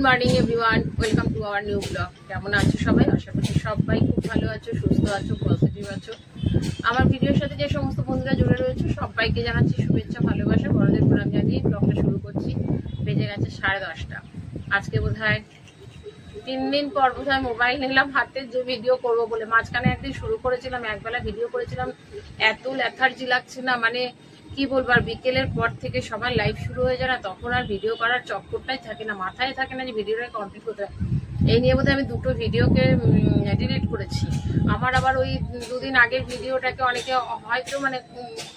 Morning everyone, welcome to our new blog. কেমন আছো সবাই? আশা করছি সবাই খুব ভালো আছো, সুস্থ আছো, পজিটিভ আছো। আমার ভিডিওর সাথে যে সমস্ত বন্ধুরা জুড়ে রয়েছে সবাইকে জানাচ্ছি শুভেচ্ছা, ভালোবাসা, বড়দের প্রণাম জানিয়ে ব্লগটা শুরু করছি। বেজে গেছে 10:30। আজকে বোধহয় 3 দিন পর বোধহয় মোবাইল নিলাম হাতে যে ভিডিও করবো বলে। মাঝখানে একদিন শুরু করেছিলাম, একবেলা ভিডিও করেছিলাম, এত লেথার্জি লাগছে না, মানে কি বলবো। আর বিকেলের পর থেকে সবার লাইভ শুরু হয়ে যায় না, তখন আর ভিডিও করার চক্করটাই থাকে না, মাথায় থাকে না যে ভিডিওটা কমপ্লিট করতে হয়। এই নিয়ে বোধহয় আমি 2টো ভিডিওকে ডিলিট করেছি। আমার আবার ওই 2 দিন আগের ভিডিওটাকে অনেকে হয়তো মানে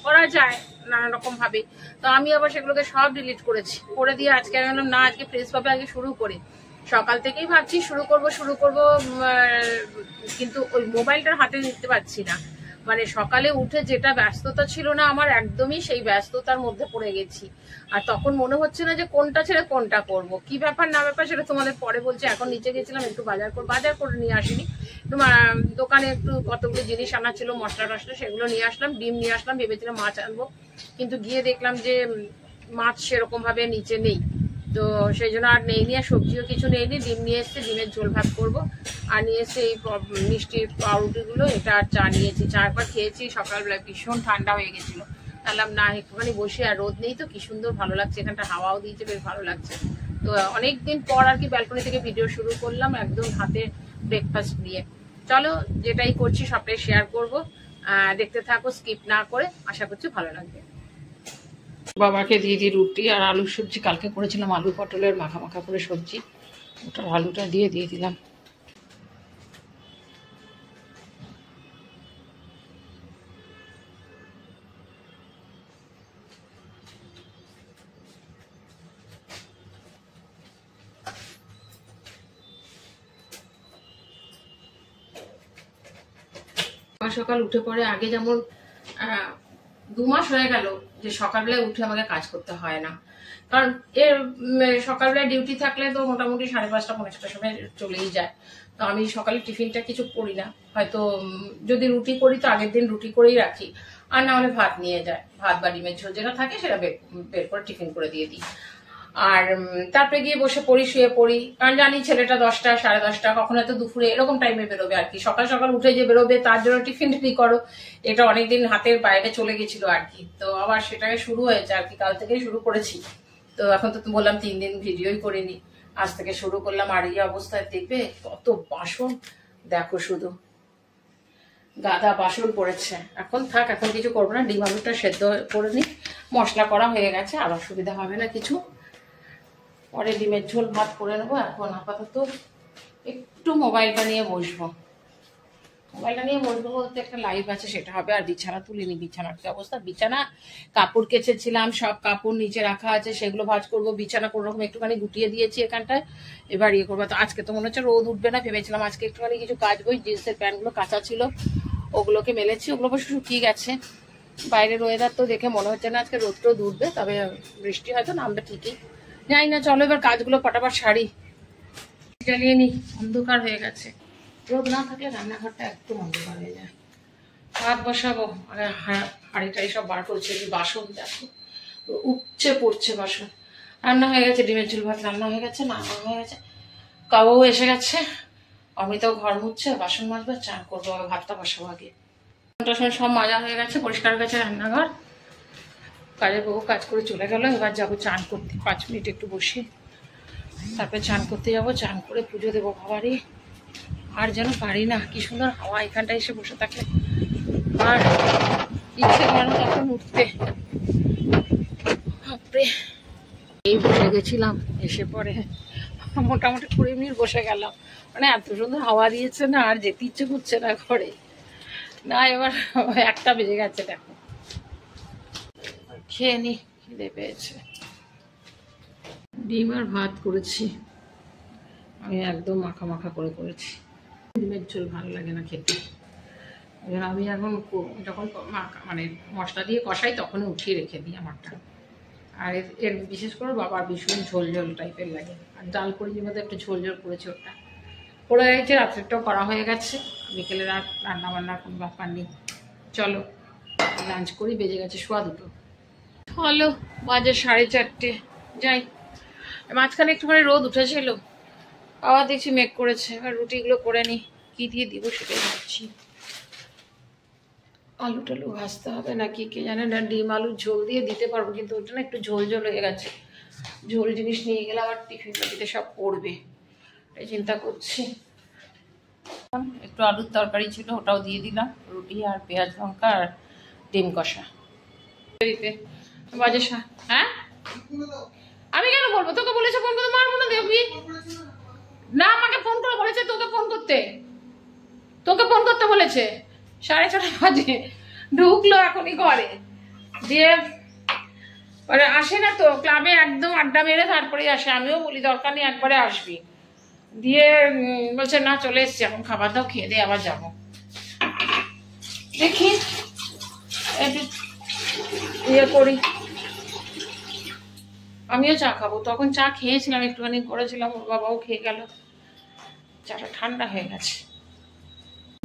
করা যায় নানা রকম ভাবে, তো আমি আবার সেগুলোকে সব ডিলিট করেছি, করে দিয়ে আজকে আমি বললাম না, আজকে ফ্রেশ ভাবে আগে শুরু করে। সকাল থেকেই ভাবছি শুরু করব, কিন্তু ওই মোবাইলটার হাতে নিতে পারছি না। মানে সকালে উঠে যেটা ব্যস্ততা ছিল না আমার, একদমই সেই ব্যস্ততার মধ্যে পড়ে গেছি। আর তখন মনে হচ্ছে না যে কোনটা ছেড়ে কোনটা করব, কি ব্যাপার না ব্যাপার সেটা তোমাদের পরে বলছি। এখন নিচে গেছিলাম একটু বাজার করে নিয়ে আসিনি, দোকানে একটু কতগুলো জিনিস আনা ছিল, মশলা টশলা, সেগুলো নিয়ে আসলাম। ডিম নিয়ে আসলাম, ভেবেছিলাম মাছ আনবো, কিন্তু গিয়ে দেখলাম যে মাছ সেরকম ভাবে নিচে নেই, তো সেই জন্য আর নেই, নিয়ে সবজিও কিছু নেইনি। ডিম নিয়ে এসছে, ডিমের ঝোল ভাত করবো। আর নিয়ে এসছে এই মিষ্টি পাউরুটিগুলো, এটা আর চা নিয়েছি। চা একবার খেয়েছি সকালবেলায়, ভীষণ ঠান্ডা হয়ে গেছিল। তাহলে না একটুখানি বসে, আর রোদ নেই তো, কি সুন্দর ভালো লাগছে, এখানটা হাওয়াও দিয়েছে, বেশ ভালো লাগছে। তো অনেকদিন পর আর কি ব্যালকনি থেকে ভিডিও শুরু করলাম, একদম হাতে ব্রেকফাস্ট দিয়ে। চলো, যেটাই করছি সবটাই শেয়ার করবো, দেখতে থাকো স্কিপ না করে, আশা করছি ভালো লাগবে। বাবাকে দিয়ে দিই রুটি আর আলুর সবজি, কালকে করেছিলাম আলু পটলের মাখা মাখা করে সবজি, ওটা আলুটা দিয়ে দিলাম। সকাল উঠে পড়ে আগে যেমন 2 মাস হয়ে গেল যে সকালবেলায় উঠে আমাকে কাজ করতে হয় না, কারণ সকালবেলায় ডিউটি থাকলে তো মোটামুটি 5:30 পৌনে 6টার সময় চলেই যায়। তো আমি সকালে টিফিনটা কিছু করি না, হয়তো যদি রুটি করি তো আগের দিন রুটি করেই রাখি, আর না হলে ভাত নিয়ে যায়, ভাত বা ডিমের ঝোল যেটা থাকে সেটা বের করে টিফিন করে দিয়ে দিই। আর তারপরে গিয়ে বসে পড়ি, শুয়ে পড়ি, কারণ জানি ছেলেটা 10টা 10:30 কখনো হয়তো দুপুরে এরকম টাইমে বেরোবে আর কি। সকাল সকাল উঠে যে বেরোবে তার জন্য টিফিন রেডি করো, এটা অনেকদিন হাতের বাইরে চলে গেছিল আর কি। তো আবার সেটাকে শুরু হয়েছে আর কি, কাল থেকেই শুরু করেছি। তো এখন তো বললাম 3 দিন ভিডিওই করিনি, আজ থেকে শুরু করলাম। আর এই অবস্থায় দেখবে কত বাসন, দেখো শুধু গাদা বাসন পড়েছে। এখন থাক, এখন কিছু করবো না, ডিম আলুটা সেদ্ধ করে নিই, মশলা করা হয়ে গেছে, আর অসুবিধা হবে না কিছু। পরে ডিমের ঝোল ভাত করে নেবো। এখন আপাতত একটু মোবাইলটা নিয়ে বসবো বলতে একটা লাইভ আছে, সেটা হবে। আর বিছানা তুলিনি, বিছানার কি অবস্থা, বিছানা কাপড় কেচেছিলাম, সব কাপড় নিচে রাখা আছে, সেগুলো ভাঁজ করবো। বিছানা কোনো রকম একটুখানি গুটিয়ে দিয়েছি এখানটায়, এবার ইয়ে করবো। তো আজকে তো মনে হচ্ছে রোদ উঠবে না, ভেবেছিলাম আজকে একটুখানি কিছু কাচবো। জিন্সের প্যান্টগুলো কাঁচা ছিল, ওগুলোকে মেলেছি, ওগুলো অবশ্য শুকিয়ে গেছে। বাইরের ওয়েদার তো দেখে মনে হচ্ছে না আজকে রোদটাও উঠবে, তবে বৃষ্টি হয়তো নামবে ঠিকই, জানি না। চলো এবার কাজগুলো পটাপট সারি, জ্বালিয়ে নি, অন্ধকার হয়ে গেছে। রোদ না থাকলে রান্নাঘরটা একটু অন্ধকার হয়ে যায়। ভাত বসাবো, হাঁড়িটা সব বার করছে। বাসন দেখো উপচে পড়ছে বাসন। রান্না হয়ে গেছে, ডিমের ঝোল ভাত রান্না হয়ে গেছে, না হয়ে গেছে। কাবাও এসে গেছে, অমৃতাও ঘর মুছছে, বাসন মাজবো, চান করবো, ভাতটা বসাবো আগে। সব মাজা হয়ে গেছে, পরিষ্কার হয়ে গেছে রান্নাঘর। কাজের বউ কাজ করে চলে গেল, এবার যাবো চান করতে। 5 মিনিট একটু বসি, তারপরে চান করতে যাবো। চান করে পুজো দেবো বাবারই। আর যেন পারি না, কি সুন্দর হাওয়া এখানটায় এসে বসে থাকলে, আর ইচ্ছে করে না তখন উঠতে। এই বসে গেছিলাম, এসে পরে মোটামুটি 20 মিনিট বসে গেলাম, মানে এত সুন্দর হাওয়া দিয়েছে না, আর যেতে ইচ্ছে করছে না ঘরে। না এবার 1টা বেজে গেছে, দেখো খেয়ে নি, খিদে পেয়েছে। ডিম আর ভাত করেছি আমি, একদম মাখা মাখা করে করেছি। ডিমের ঝোল ভালো লাগে না খেতে, আমি এখন যখন মানে মশলা দিয়ে কষাই তখনই উঠিয়ে রেখে দিই আমারটা। আর এর বিশেষ করে বাবার ভীষণ ঝোল ঝোল টাইপের লাগে, আর ডাল করির মধ্যে একটু ঝোল ঝোল করেছি, ওটা করে গেছে। রাত্রেরটাও করা হয়ে গেছে, বিকেলের আর রান্না বান্নার কোনো ব্যাপার নেই। চলো লাঞ্চ করি, বেজে গেছে 2:15। চলো বাজে 4:30, যাই। মাঝখানে একটুখানি রোদ উঠেছিল, আবার দেখছি মেঘ করেছে, এবার রুটিগুলো করে নি, কি দিয়ে দিব সেটাই ভাবছি। আলু টালু ভাজতে হবে নাকি কে জানে, না ডিম আলুর ঝোল দিয়ে দিতে পারবো, কিন্তু ওটা না একটু ঝোল ঝোল হয়ে গেছে। ঝোল জিনিস নিয়ে গেলে আবার টিফিন বাটিতে সব পড়বে, এই চিন্তা করছি। একটু আলুর তরকারি ছিল, ওটাও দিয়ে দিলাম, রুটি আর পেঁয়াজ লঙ্কা আর ডিম কষা দিতে। বাজে হ্যাঁ, আমি কেন বলবো? তোকে বলেছে ফোন করতে, মারবো না দেখবি না। আমাকে ফোন করে বলেছে তোকে ফোন করতে, তোকে ফোন করতে বলেছে। 6:30 বাজে ঢুকলো এখনই ঘরে, দিয়ে মানে আসে না তো, ক্লাবে একদম আড্ডা মেরে তারপরেই আসে। আমিও বলি দরকার নেই, একবারে আসবি। দিয়ে বলছে না চলে এসছি, এখন খাবার দাও, খেয়ে দিয়ে আবার যাবো। দেখি ইয়ে করি, আমিও চা খাবো। তখন চা খেয়েছিলাম, একটুখানি করেছিলাম, ওর বাবাও খেয়ে গেল। চাটা ঠান্ডা হয়ে গেছে,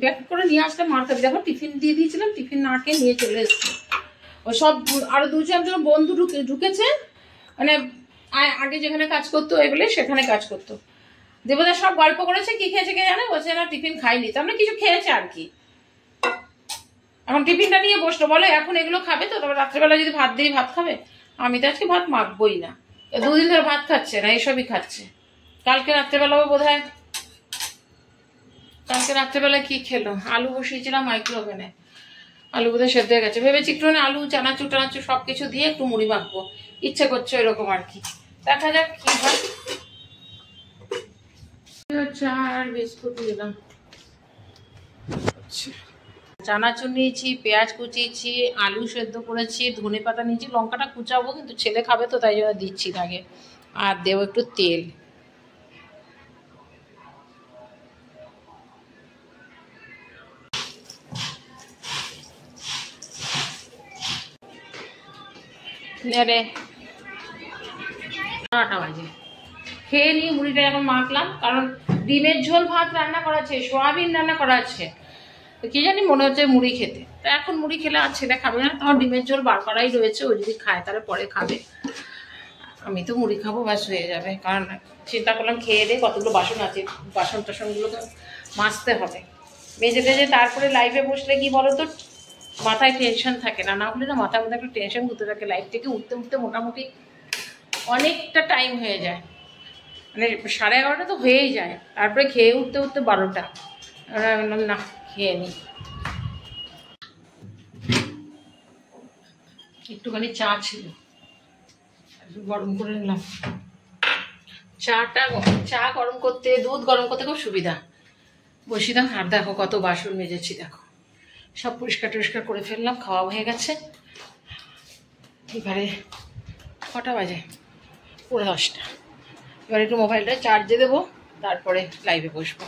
ব্যাগ করে নিয়ে আসলে মার খাবি। দেখো টিফিন দিয়ে দিয়েছিলাম, টিফিন না খেয়ে নিয়ে চলে এসছে। ওই সব আরো 2-4 জন বন্ধু ঢুকেছে, মানে আগে যেখানে কাজ করতো ওই বলে সেখানে কাজ করতো। দেবদা সব গল্প করেছে, কি খেয়েছে কে জানে, বলছে না টিফিন খাইনি, তার মানে কিছু খেয়েছে আর কি। এখন টিফিনটা নিয়ে বসলো, বলো এখন এগুলো খাবে তো, তবে রাত্রেবেলা যদি ভাত দিই ভাত খাবে। আমি তো আজকে ভাত মাখবই না, 2 দিন ধরে ভাত খাচ্ছে না, এসবই খাচ্ছে। কালকে রাত্রেবেলাও বোধহয়, কালকে রাত্রেবেলা কি খেলো, আলু বসিয়েছিলাম মাইক্রো ওভেনে, আলু বোধহয় সেদ্ধ হয়ে গেছে। ভেবেছি একটু আলু চানাচুর টানাচুর সবকিছু দিয়ে একটু মুড়ি মাখবো, ইচ্ছে করছে এরকম আর কি। দেখা যাক কি হয়। চা আর বিস্কুট নিলাম, চানাচুর নিয়েছি, পেঁয়াজ কুচিয়েছি, আলু সেদ্ধ করেছি, ধনে পাতা নিয়েছি, লঙ্কাটা কুচাবো কিন্তু ছেলে খাবে তো তাই জন্য দিচ্ছি আগে। আর দেবো একটু তেল। আরে 9টা বাজে, খেয়ে নিয়ে মুড়িটা এখন মাখলাম, কারণ ডিমের ঝোল ভাত রান্না করা আছে, সোয়াবিন রান্না করা আছে, তো কি জানি মনে হচ্ছে মুড়ি খেতে। তা এখন মুড়ি খেলে আর ছেলে খাবে না, তখন ডিমের ঝোল বার করাই রয়েছে, ও যদি খায় তাহলে পরে খাবে। আমি তো মুড়ি খাবো, ব্যাস হয়ে যাবে। কারণ চিন্তা করলাম খেয়ে দিয়ে কতগুলো বাসন আছে, বাসন টাসনগুলো তো মাজতে হবে, মেজে টেজে তারপরে লাইভে বসলে কি বলো তো, মাথায় টেনশন থাকে না, না হলে না মাথার মধ্যে একটা টেনশন ঘুরতে থাকে। লাইভ থেকে উঠতে উঠতে মোটামুটি অনেকটা টাইম হয়ে যায়, মানে 11:30 তো হয়েই যায়, তারপরে খেয়ে উঠতে উঠতে 12টা। না খেয়ে নিই, একটুখানি চা ছিল গরম করে নিলাম। চা গরম করতে, দুধ গরম করতে খুব সুবিধা। বসি দাও। আর দেখো কত বাসন মেজেছি, দেখো সব পরিষ্কার টরিষ্কার করে ফেললাম, খাওয়া হয়ে গেছে। এবারে কটা বাজে, 10:30। এবার একটু মোবাইলটা চার্জে দেবো, তারপরে লাইভে বসবো।